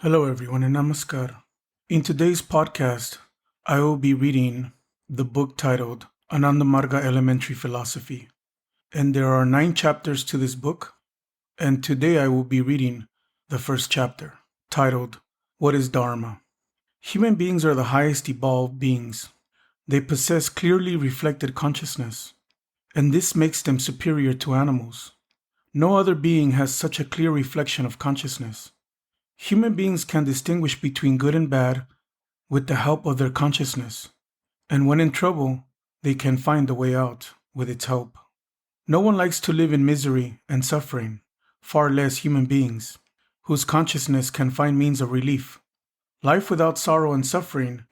Hello, everyone, and namaskar. In today's podcast, I will be reading the book titled Ananda Marga Elementary Philosophy. And there are 9 chapters to this book, and today I will be reading the first chapter, titled What is Dharma? Human beings are the highest evolved beings. They possess clearly reflected consciousness, and this makes them superior to animals. No other being has such a clear reflection of consciousness. Human beings can distinguish between good and bad with the help of their consciousness, and when in trouble, they can find a way out with its help. No one likes to live in misery and suffering, far less human beings, whose consciousness can find means of relief. Life without sorrow and suffering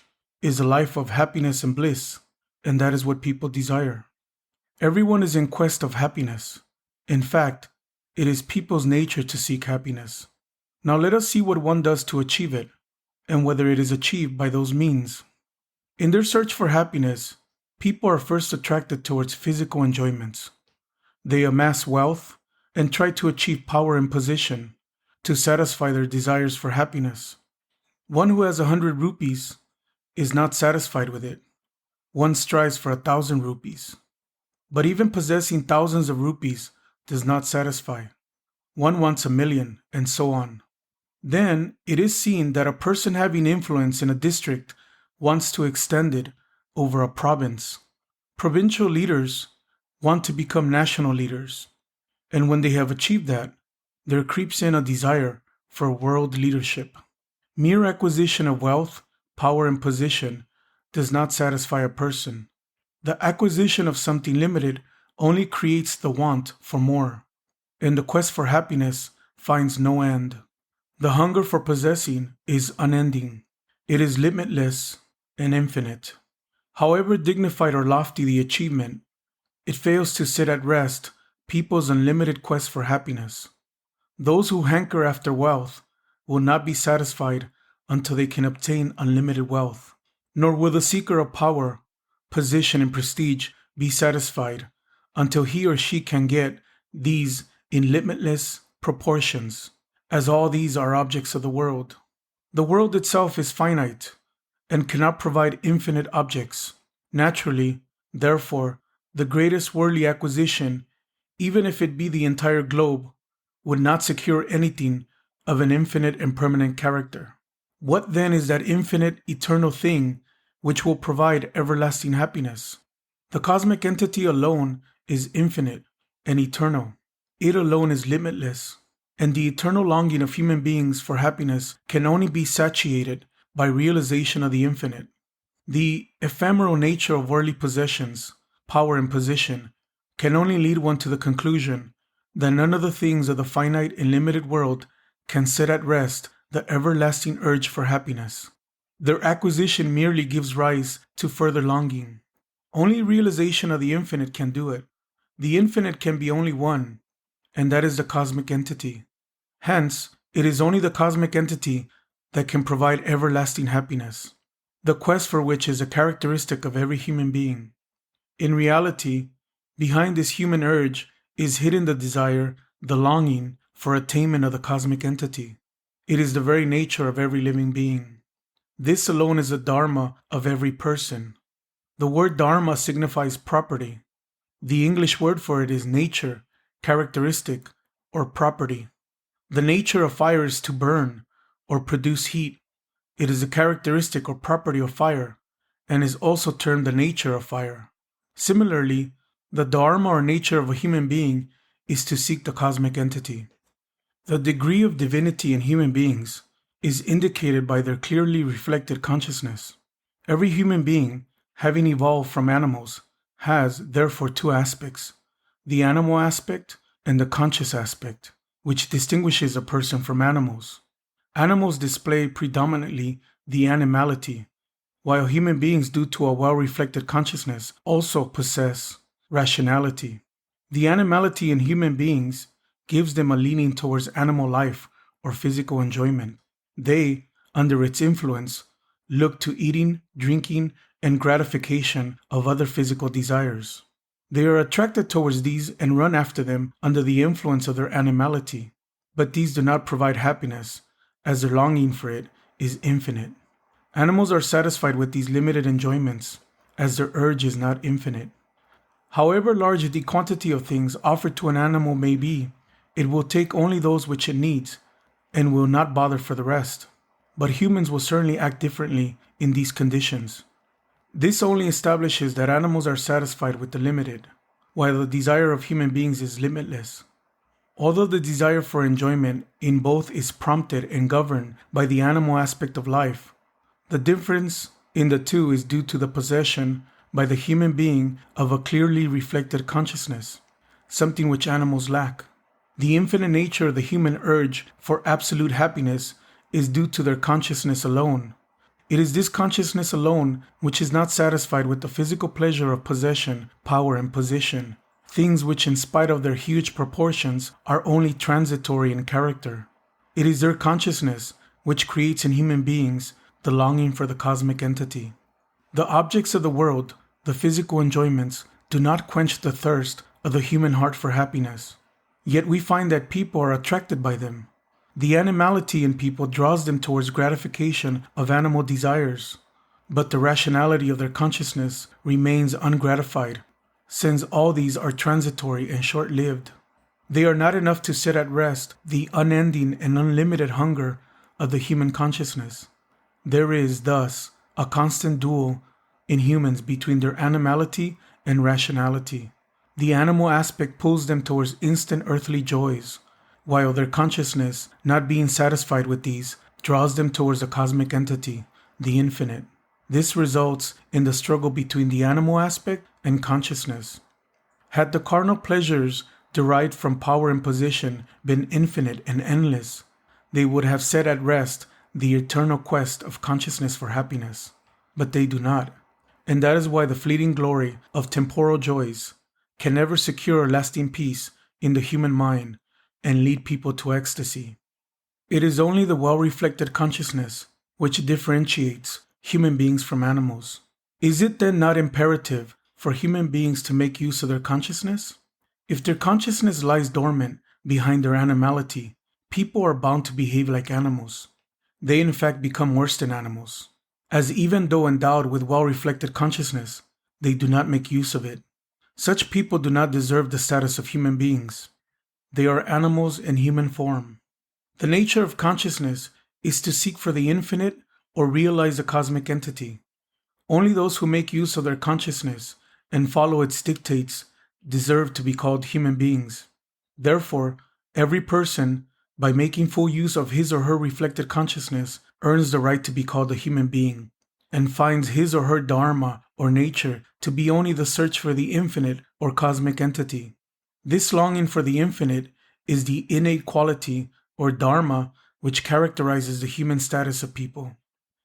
is a life of happiness and bliss, and that is what people desire. Everyone is in quest of happiness. In fact, it is people's nature to seek happiness. Now let us see what one does to achieve it, and whether it is achieved by those means. In their search for happiness, people are first attracted towards physical enjoyments. They amass wealth and try to achieve power and position to satisfy their desires for happiness. One who has 100 rupees is not satisfied with it. One strives for 1,000 rupees. But even possessing thousands of rupees does not satisfy. One wants 1,000,000, and so on. Then it is seen that a person having influence in a district wants to extend it over a province. Provincial leaders want to become national leaders, and when they have achieved that, there creeps in a desire for world leadership. Mere acquisition of wealth, power, and position does not satisfy a person. The acquisition of something limited only creates the want for more, and the quest for happiness finds no end. The hunger for possessing is unending. It is limitless and infinite. However dignified or lofty the achievement, it fails to set at rest people's unlimited quest for happiness. Those who hanker after wealth will not be satisfied until they can obtain unlimited wealth, nor will the seeker of power, position, and prestige be satisfied until he or she can get these in limitless proportions, as all these are objects of the world. The world itself is finite and cannot provide infinite objects. Naturally, therefore, the greatest worldly acquisition, even if it be the entire globe, would not secure anything of an infinite and permanent character. What then is that infinite, eternal thing which will provide everlasting happiness? The cosmic entity alone is infinite and eternal. It alone is limitless, and the eternal longing of human beings for happiness can only be satiated by realization of the infinite. The ephemeral nature of worldly possessions, power, and position can only lead one to the conclusion that none of the things of the finite and limited world can set at rest the everlasting urge for happiness. Their acquisition merely gives rise to further longing. Only realization of the infinite can do it. The infinite can be only one, and that is the cosmic entity. Hence, it is only the cosmic entity that can provide everlasting happiness, the quest for which is a characteristic of every human being. In reality, behind this human urge is hidden the desire, the longing for attainment of the cosmic entity. It is the very nature of every living being. This alone is the Dharma of every person. The word Dharma signifies property. The English word for it is nature, characteristic, or property. The nature of fire is to burn or produce heat. It is a characteristic or property of fire, and is also termed the nature of fire. Similarly, the dharma or nature of a human being is to seek the cosmic entity. The degree of divinity in human beings is indicated by their clearly reflected consciousness. Every human being, having evolved from animals, has therefore 2 aspects, the animal aspect and the conscious aspect, which distinguishes a person from animals. Animals display predominantly the animality, while human beings, due to a well-reflected consciousness, also possess rationality. The animality in human beings gives them a leaning towards animal life or physical enjoyment. They, under its influence, look to eating, drinking, and gratification of other physical desires. They are attracted towards these and run after them under the influence of their animality, but these do not provide happiness, as their longing for it is infinite. Animals are satisfied with these limited enjoyments, as their urge is not infinite. However large the quantity of things offered to an animal may be, it will take only those which it needs, and will not bother for the rest. But humans will certainly act differently in these conditions. This only establishes that animals are satisfied with the limited, while the desire of human beings is limitless. Although the desire for enjoyment in both is prompted and governed by the animal aspect of life, the difference in the two is due to the possession by the human being of a clearly reflected consciousness, something which animals lack. The infinite nature of the human urge for absolute happiness is due to their consciousness alone. It is this consciousness alone which is not satisfied with the physical pleasure of possession, power, and position, things which, in spite of their huge proportions, are only transitory in character. It is their consciousness which creates in human beings the longing for the cosmic entity. The objects of the world, the physical enjoyments, do not quench the thirst of the human heart for happiness. Yet we find that people are attracted by them. The animality in people draws them towards gratification of animal desires, but the rationality of their consciousness remains ungratified, since all these are transitory and short-lived. They are not enough to set at rest the unending and unlimited hunger of the human consciousness. There is, thus, a constant duel in humans between their animality and rationality. The animal aspect pulls them towards instant earthly joys, while their consciousness, not being satisfied with these, draws them towards the cosmic entity, the infinite. This results in the struggle between the animal aspect and consciousness. Had the carnal pleasures derived from power and position been infinite and endless, they would have set at rest the eternal quest of consciousness for happiness. But they do not, and that is why the fleeting glory of temporal joys can never secure lasting peace in the human mind and lead people to ecstasy. It is only the well-reflected consciousness which differentiates human beings from animals. Is it then not imperative for human beings to make use of their consciousness? If their consciousness lies dormant behind their animality, people are bound to behave like animals. They in fact become worse than animals, as even though endowed with well-reflected consciousness, they do not make use of it. Such people do not deserve the status of human beings. They are animals in human form. The nature of consciousness is to seek for the infinite or realize the cosmic entity. Only those who make use of their consciousness and follow its dictates deserve to be called human beings. Therefore, every person, by making full use of his or her reflected consciousness, earns the right to be called a human being, and finds his or her Dharma or nature to be only the search for the infinite or cosmic entity. This longing for the infinite is the innate quality or Dharma which characterizes the human status of people.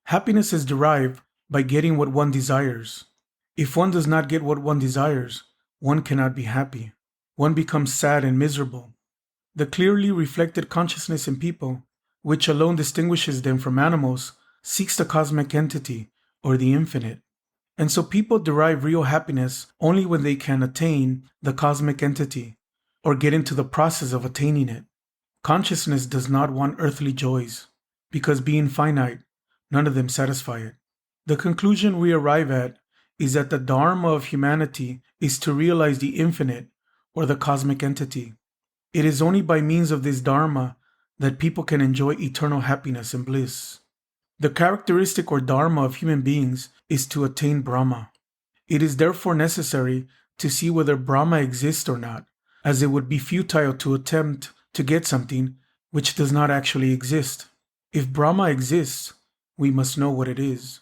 Happiness is derived by getting what one desires. If one does not get what one desires, one cannot be happy. One becomes sad and miserable. The clearly reflected consciousness in people, which alone distinguishes them from animals, seeks the cosmic entity or the infinite. And so people derive real happiness only when they can attain the cosmic entity or get into the process of attaining it. Consciousness does not want earthly joys, because being finite, none of them satisfy it. The conclusion we arrive at is that the Dharma of humanity is to realize the infinite or the cosmic entity. It is only by means of this Dharma that people can enjoy eternal happiness and bliss. The characteristic or Dharma of human beings is to attain Brahma. It is therefore necessary to see whether Brahma exists or not, as it would be futile to attempt to get something which does not actually exist. If Brahma exists, we must know what it is.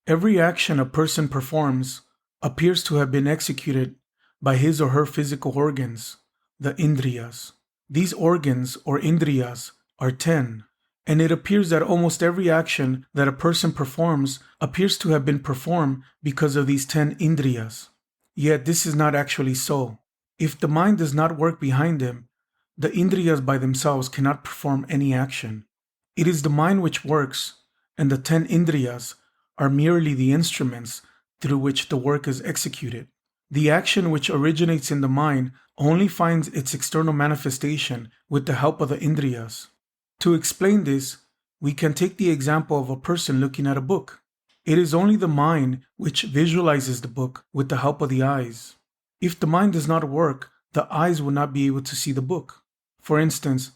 Every action a person performs appears to have been executed by his or her physical organs, the Indriyas. These organs, or Indriyas, are 10, and it appears that almost every action that a person performs appears to have been performed because of these 10 Indriyas. Yet this is not actually so. If the mind does not work behind them, the Indriyas by themselves cannot perform any action. It is the mind which works, and the 10 Indriyas are merely the instruments through which the work is executed. The action which originates in the mind only finds its external manifestation with the help of the Indriyas. To explain this, We can take the example of a person looking at a book. It is only the mind which visualizes the book with the help of the eyes. If the mind does not work, the eyes will not be able to see the book. For instance,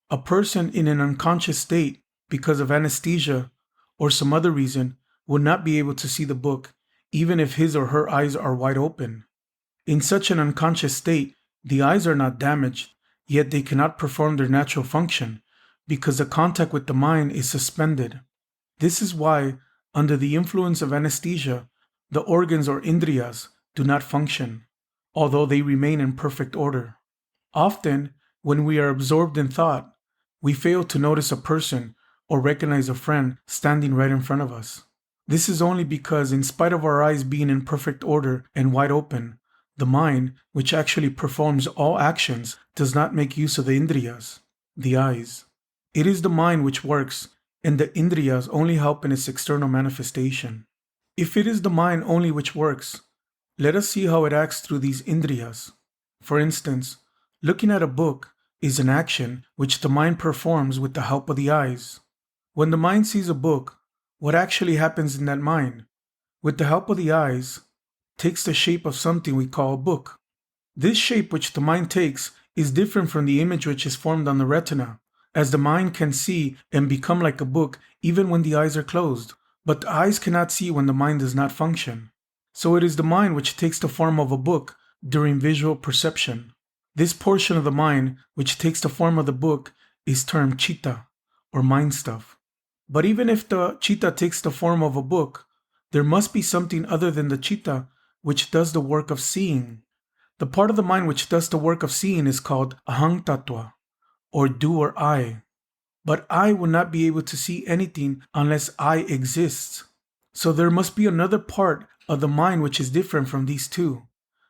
a person in an unconscious state because of anesthesia or some other reason will not be able to see the book even if his or her eyes are wide open. In such an unconscious state, the eyes are not damaged, yet they cannot perform their natural function because the contact with the mind is suspended. This is why, under the influence of anesthesia, the organs or indriyas do not function, although they remain in perfect order. Often, when we are absorbed in thought, we fail to notice a person or recognize a friend standing right in front of us. This is only because, in spite of our eyes being in perfect order and wide open, the mind, which actually performs all actions, does not make use of the indriyas, the eyes. It is the mind which works, and the indriyas only help in its external manifestation. If it is the mind only which works, let us see how it acts through these indriyas. For instance, looking at a book is an action which the mind performs with the help of the eyes. When the mind sees a book, what actually happens in that mind, with the help of the eyes, takes the shape of something we call a book. This shape which the mind takes is different from the image which is formed on the retina, as the mind can see and become like a book even when the eyes are closed, but the eyes cannot see when the mind does not function. So it is the mind which takes the form of a book during visual perception. This portion of the mind which takes the form of the book is termed chitta, or mind stuff. But even if the chitta takes the form of a book, there must be something other than the chitta which does the work of seeing. The part of the mind which does the work of seeing is called ahang tattva, or doer I. But I will not be able to see anything unless I exists. So there must be another part of the mind which is different from these two.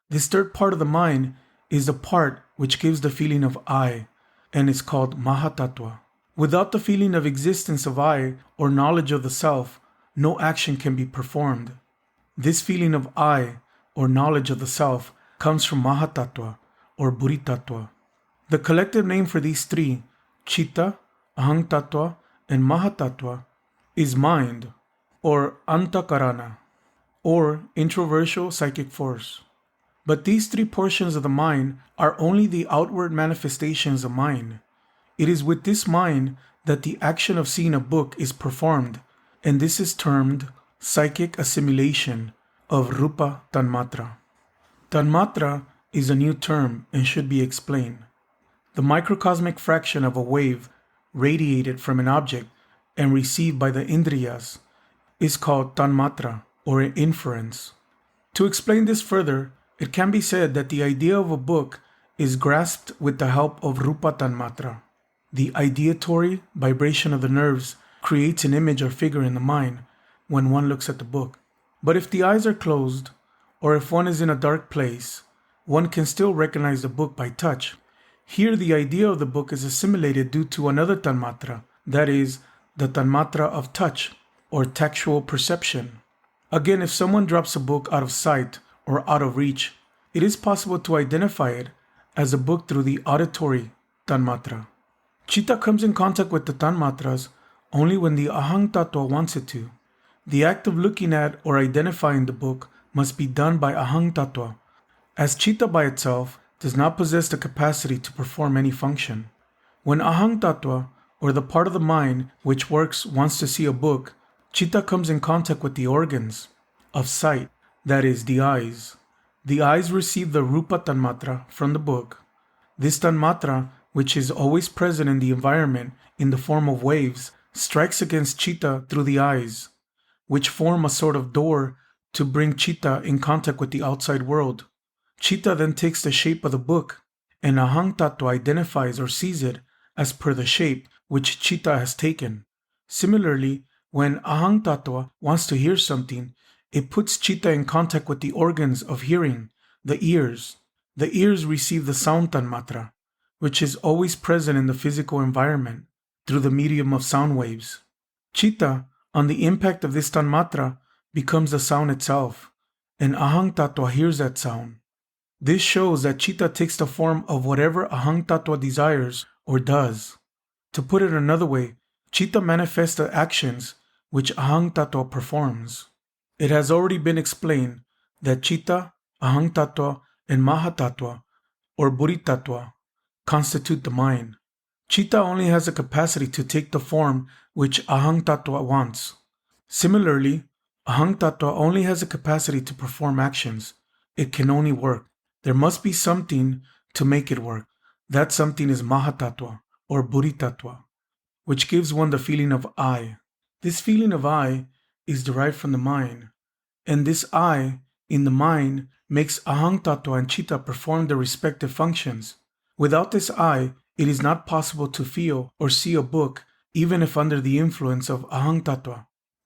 This third part of the mind is the part which gives the feeling of I, and is called mahatattva. Without the feeling of existence of I, or knowledge of the self, no action can be performed. This feeling of I, or knowledge of the self, comes from mahatattva, or buddhitattva. The collective name for these three, chitta, ahang tattva, and mahatattva, is mind, or antakarana, or introversial psychic force. But these three portions of the mind are only the outward manifestations of mind. It is with this mind that the action of seeing a book is performed, and this is termed psychic assimilation of rupa tanmatra. Tanmatra is a new term and should be explained. The microcosmic fraction of a wave radiated from an object and received by the indriyas is called tanmatra, or inference. To explain this further, it can be said that the idea of a book is grasped with the help of rupa tanmatra. The ideatory vibration of the nerves creates an image or figure in the mind when one looks at the book. But if the eyes are closed, or if one is in a dark place, one can still recognize the book by touch. Here the idea of the book is assimilated due to another tanmatra, that is, the tanmatra of touch, or tactual perception. Again, if someone drops a book out of sight or out of reach, it is possible to identify it as a book through the auditory tanmatra. Chitta comes in contact with the tanmatras only when the ahang tattva wants it to. The act of looking at or identifying the book must be done by ahang tattva, as chitta by itself does not possess the capacity to perform any function. When ahang tattva, or the part of the mind which works, wants to see a book, chitta comes in contact with the organs of sight, that is, the eyes. The eyes receive the rupa tanmatra from the book. This tanmatra, which is always present in the environment in the form of waves, strikes against chitta through the eyes, which form a sort of door to bring chitta in contact with the outside world. Chitta then takes the shape of the book, and ahang tattva identifies or sees it as per the shape which chitta has taken. Similarly, when ahang tattva wants to hear something, it puts chitta in contact with the organs of hearing, the ears. The ears receive the sound tanmatra, which is always present in the physical environment, through the medium of sound waves. Chitta, on the impact of this tanmatra, becomes the sound itself, and ahang tattva hears that sound. This shows that chitta takes the form of whatever ahang tattva desires or does. To put it another way, Chitta manifests the actions which Ahang Tattva performs. It has already been explained that Chitta, Ahang Tattva, and Mahatattva, or Buddhi Tattva, constitute the mind. Chitta only has the capacity to take the form which Ahang Tattva wants. Similarly, Ahang Tattva only has the capacity to perform actions. It can only work. There must be something to make it work. That something is Mahatattva, or Buddhi Tattva, which gives one the feeling of I. This feeling of I is derived from the mind, and this I in the mind makes Ahang Tattva and Chitta perform their respective functions. Without this I, it is not possible to feel or see a book, even if under the influence of Ahang Tattva.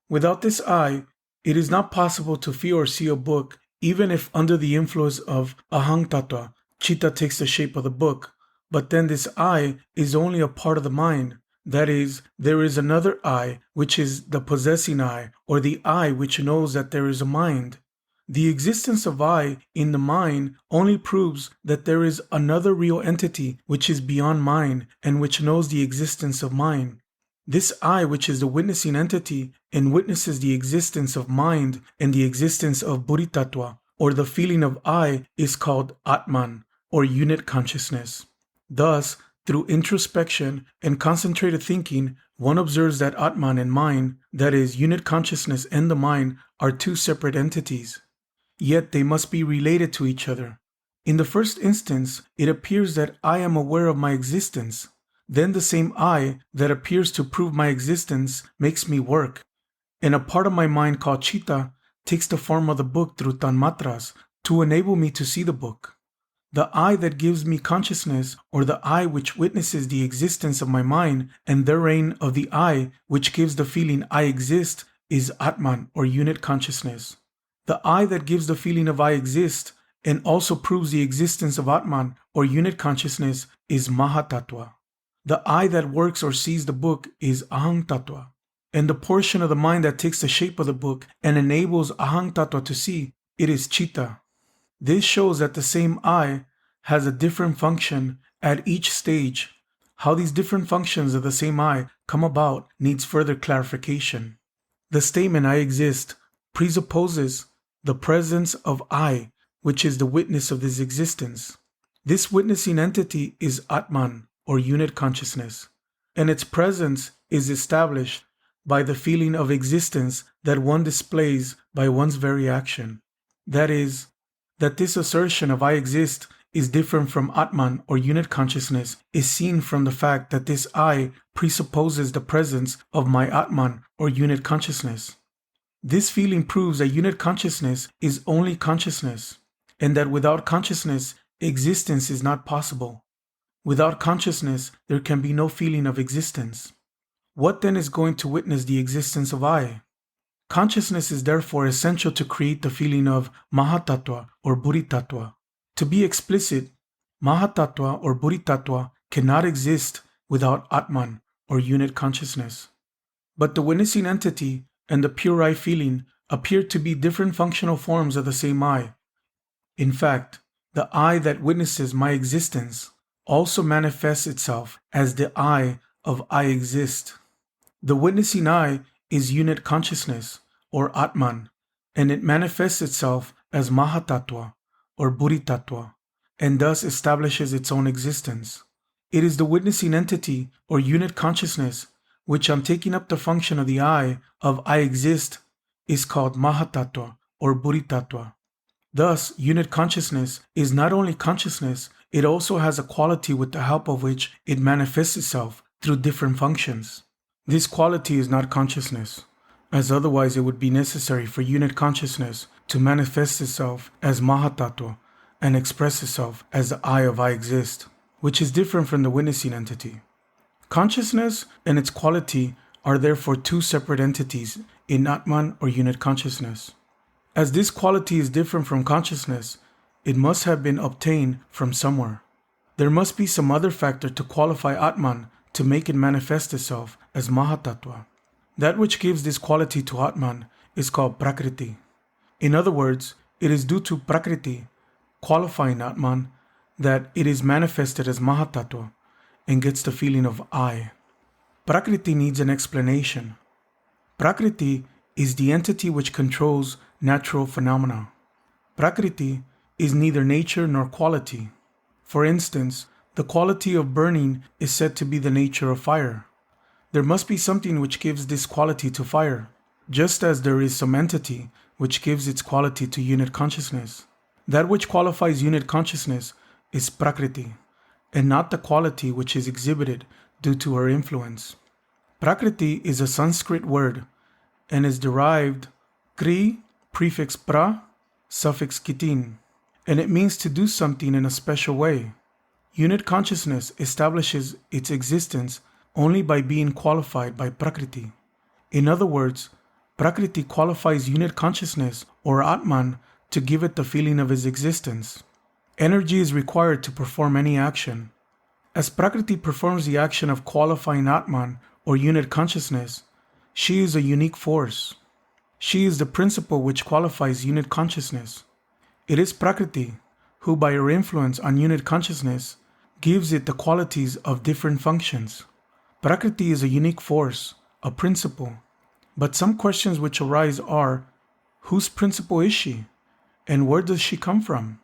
Without this I, it is not possible to feel or see a book, even if under the influence of Ahang Tattva, Chitta takes the shape of the book. But then this I is only a part of the mind. That is, there is another I, which is the possessing I, or the I which knows that there is a mind. The existence of I in the mind only proves that there is another real entity which is beyond mind and which knows the existence of mind. This I, which is the witnessing entity and witnesses the existence of mind and the existence of Buddhi Tattva, or the feeling of I, is called Atman, or unit consciousness. Thus, through introspection and concentrated thinking, one observes that Atman and mind, that is, unit consciousness and the mind, are two separate entities. Yet they must be related to each other. In the first instance, it appears that I am aware of my existence. Then the same I that appears to prove my existence makes me work, and a part of my mind called Chitta takes the form of the book through tanmatras to enable me to see the book. The I that gives me consciousness, or the I which witnesses the existence of my mind, and therein of the I which gives the feeling I exist, is Atman, or unit consciousness. The I that gives the feeling of I exist and also proves the existence of Atman, or unit consciousness, is Mahatattva. The I that works or sees the book is Ahang Tattva, and the portion of the mind that takes the shape of the book and enables Ahang Tattva to see, it is Chitta. This shows that the same I has a different function at each stage. How these different functions of the same I come about needs further clarification. The statement I exist presupposes the presence of I, which is the witness of this existence. This witnessing entity is Atman, or unit consciousness, and its presence is established by the feeling of existence that one displays by one's very action. That is, that this assertion of I exist is different from Atman, or unit consciousness, is seen from the fact that this I presupposes the presence of my Atman, or unit consciousness. This feeling proves that unit consciousness is only consciousness, and that without consciousness, existence is not possible. Without consciousness, there can be no feeling of existence. What then is going to witness the existence of I? Consciousness is therefore essential to create the feeling of Mahatattva, or Buddhi Tattva. To be explicit, Mahatattva or Buddhi Tattva cannot exist without Atman, or unit consciousness. But the witnessing entity and the pure I feeling appear to be different functional forms of the same I. In fact, the I that witnesses my existence also manifests itself as the I of I exist. The witnessing I is unit consciousness, or Atman, and it manifests itself as Mahatattva, or Buddhi Tattva, and thus establishes its own existence. It is the witnessing entity, or unit consciousness, which on taking up the function of the I of I exist is called Mahatattva, or Buddhi Tattva. Thus, unit consciousness is not only consciousness, it also has a quality with the help of which it manifests itself through different functions. This quality is not consciousness, as otherwise it would be necessary for unit consciousness to manifest itself as Mahatattva and express itself as the I of I exist, which is different from the witnessing entity. Consciousness and its quality are therefore two separate entities in Atman, or unit consciousness. As this quality is different from consciousness, it must have been obtained from somewhere. There must be some other factor to qualify Atman to make it manifest itself as Mahatattva. That which gives this quality to Atman is called Prakriti. In other words, it is due to Prakriti, qualifying Atman, that it is manifested as Mahatattva and gets the feeling of I. Prakriti needs an explanation. Prakriti is the entity which controls natural phenomena. Prakriti is neither nature nor quality. For instance, the quality of burning is said to be the nature of fire. There must be something which gives this quality to fire, just as there is some entity which gives its quality to unit consciousness. That which qualifies unit consciousness is Prakriti, and not the quality which is exhibited due to her influence. Prakriti is a Sanskrit word and is derived kri, prefix pra, suffix kitin, and it means to do something in a special way. Unit consciousness establishes its existence only by being qualified by Prakriti. In other words, Prakriti qualifies unit consciousness or Atman to give it the feeling of its existence. Energy is required to perform any action. As Prakriti performs the action of qualifying Atman or unit consciousness, she is a unique force. She is the principle which qualifies unit consciousness. It is Prakriti who, by her influence on unit consciousness, gives it the qualities of different functions. Prakriti is a unique force, a principle. But some questions which arise are, whose principle is she? And where does she come from?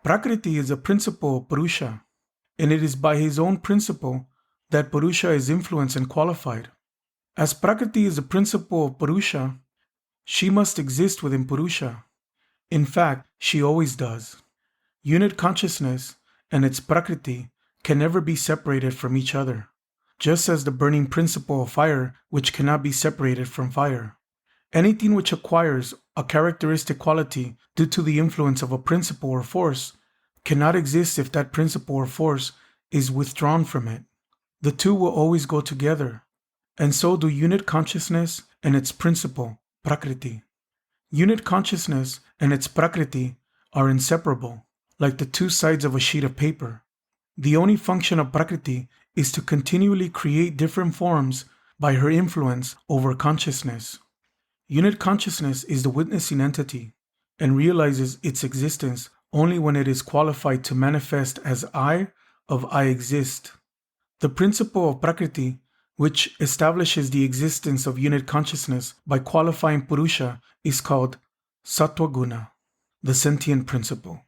Prakriti is a principle of Purusha, and it is by his own principle that Purusha is influenced and qualified. As Prakriti is a principle of Purusha, she must exist within Purusha. In fact, she always does. Unit consciousness and its Prakriti can never be separated from each other, just as the burning principle of fire which cannot be separated from fire. Anything which acquires a characteristic quality due to the influence of a principle or force cannot exist if that principle or force is withdrawn from it. The two will always go together, and so do unit consciousness and its principle, Prakriti. Unit consciousness and its Prakriti are inseparable, like the two sides of a sheet of paper. The only function of Prakriti is to continually create different forms by her influence over consciousness. Unit consciousness is the witnessing entity and realizes its existence only when it is qualified to manifest as I of I exist. The principle of Prakriti, which establishes the existence of unit consciousness by qualifying Purusha, is called Sattva Guna, the sentient principle.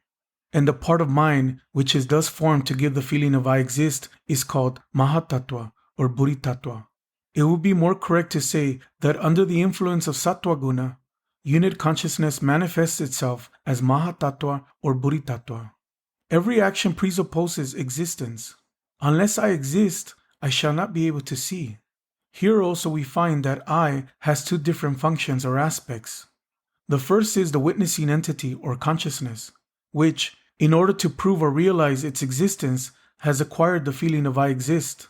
And the part of mind which is thus formed to give the feeling of I exist is called Mahatattva or Buddhitattva. It would be more correct to say that under the influence of Sattva Guna, unit consciousness manifests itself as Mahatattva or Buddhitattva. Every action presupposes existence. Unless I exist, I shall not be able to see. Here also we find that I has two different functions or aspects. The first is the witnessing entity or consciousness, which, in order to prove or realize its existence, has acquired the feeling of I exist.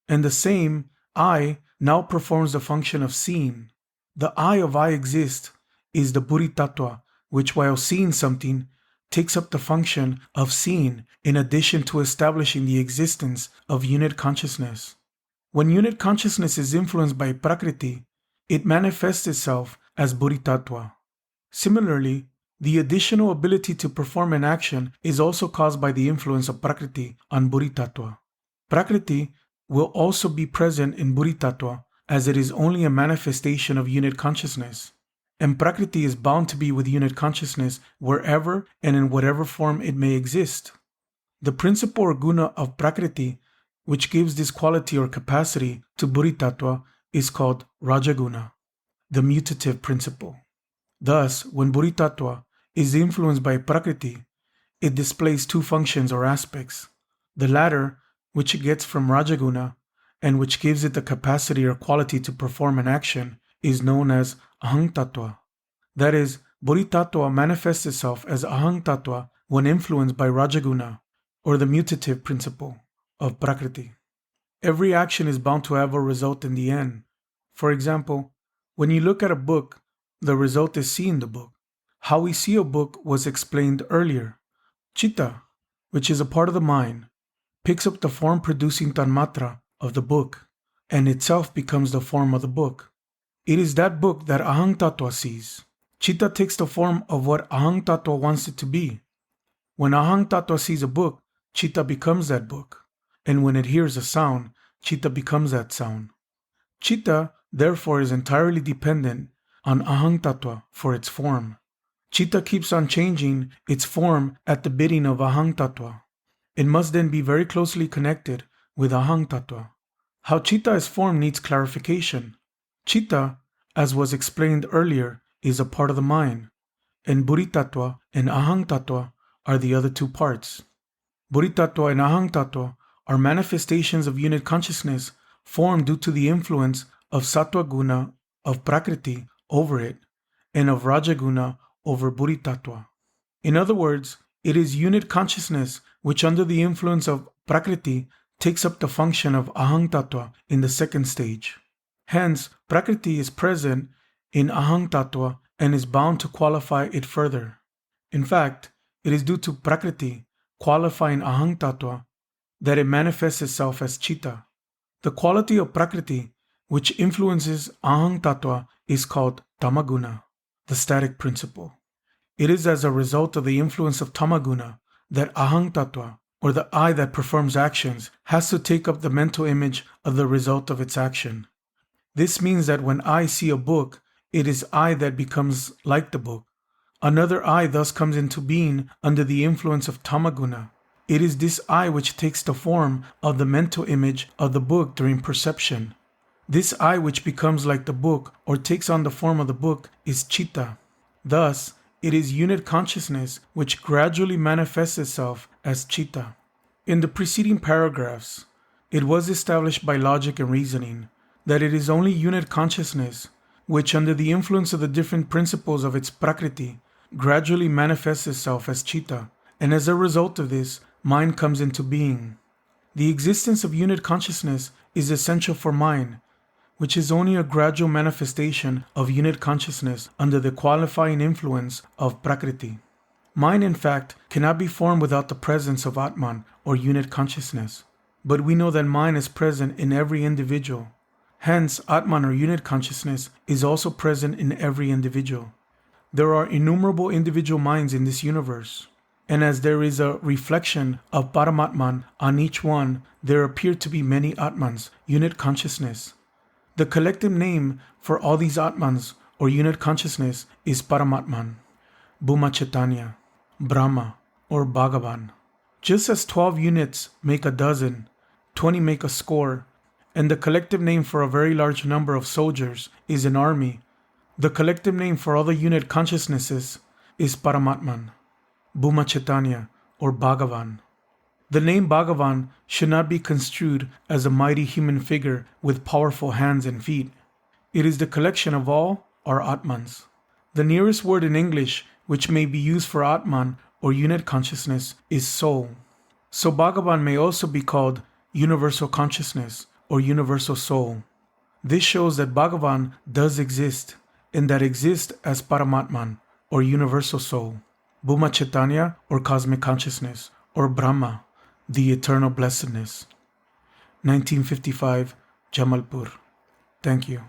And the same I now performs the function of seeing. The I of I exist is the Buddhitattva, which while seeing something, takes up the function of seeing in addition to establishing the existence of unit consciousness. When unit consciousness is influenced by Prakriti, it manifests itself as Buddhitattva. Similarly, the additional ability to perform an action is also caused by the influence of Prakriti on Buddhitattva. Prakriti will also be present in Buddhitattva as it is only a manifestation of unit consciousness, and Prakriti is bound to be with unit consciousness wherever and in whatever form it may exist. The principle or guna of Prakriti, which gives this quality or capacity to Buddhitattva, is called Rajaguna, the mutative principle. Thus, when Buddhitattva is influenced by Prakriti, it displays two functions or aspects. The latter, which it gets from Rajaguna, and which gives it the capacity or quality to perform an action, is known as Ahang Tattva. That is, Buddhitattva manifests itself as Ahang Tattva when influenced by Rajaguna, or the mutative principle of Prakriti. Every action is bound to have a result in the end. For example, when you look at a book, the result is seeing the book. How we see a book was explained earlier. Chitta, which is a part of the mind, picks up the form-producing tanmatra of the book, and itself becomes the form of the book. It is that book that Ahang Tattva sees. Chitta takes the form of what Ahang Tattva wants it to be. When Ahang Tattva sees a book, Chitta becomes that book. And when it hears a sound, Chitta becomes that sound. Chitta, therefore, is entirely dependent on Ahang Tattva for its form. Chitta keeps on changing its form at the bidding of Ahang Tattva. It must then be very closely connected with Ahang Tattva. How Chitta is formed needs clarification. Chitta, as was explained earlier, is a part of the mind, and Buddhi Tattva and Ahang Tattva are the other two parts. Buddhi Tattva and Ahang Tattva are manifestations of unit consciousness formed due to the influence of Sattva Guna of Prakriti over it and of Raja Guna over Buddhi Tattva. In other words, it is unit consciousness which, under the influence of Prakriti, takes up the function of Ahang Tattva in the second stage. Hence, Prakriti is present in Ahang Tattva and is bound to qualify it further. In fact, it is due to Prakriti qualifying Ahang Tattva that it manifests itself as Chitta. The quality of Prakriti which influences Ahang Tattva is called Tamaguna, the static principle. It is as a result of the influence of Tamaguna that Ahang Tattva, or the I that performs actions, has to take up the mental image of the result of its action. This means that when I see a book, it is I that becomes like the book. Another I thus comes into being under the influence of Tamaguna. It is this I which takes the form of the mental image of the book during perception. This I which becomes like the book or takes on the form of the book is Chitta. Thus, it is unit consciousness which gradually manifests itself as Chitta. In the preceding paragraphs, it was established by logic and reasoning that it is only unit consciousness which, under the influence of the different principles of its Prakriti, gradually manifests itself as Chitta, and as a result of this, mind comes into being. The existence of unit consciousness is essential for mind, which is only a gradual manifestation of unit consciousness under the qualifying influence of Prakriti. Mind, in fact, cannot be formed without the presence of Atman or unit consciousness, but we know that mind is present in every individual. Hence, Atman or unit consciousness is also present in every individual. There are innumerable individual minds in this universe, and as there is a reflection of Paramatman on each one, there appear to be many Atmans, unit consciousness. The collective name for all these Atmans or unit consciousness is Paramatman, Bhuma Chaitanya, Brahma, or Bhagavan. Just as 12 units make a dozen, 20 make a score, and the collective name for a very large number of soldiers is an army, the collective name for all the unit consciousnesses is Paramatman, Bhuma Chaitanya, or Bhagavan. The name Bhagavan should not be construed as a mighty human figure with powerful hands and feet. It is the collection of all our Atmans. The nearest word in English which may be used for Atman or unit consciousness is soul. So Bhagavan may also be called universal consciousness or universal soul. This shows that Bhagavan does exist, and that exists as Paramatman or universal soul, Bhuma Chaitanya or cosmic consciousness, or Brahma, the eternal blessedness. 1955, Jamalpur. Thank you.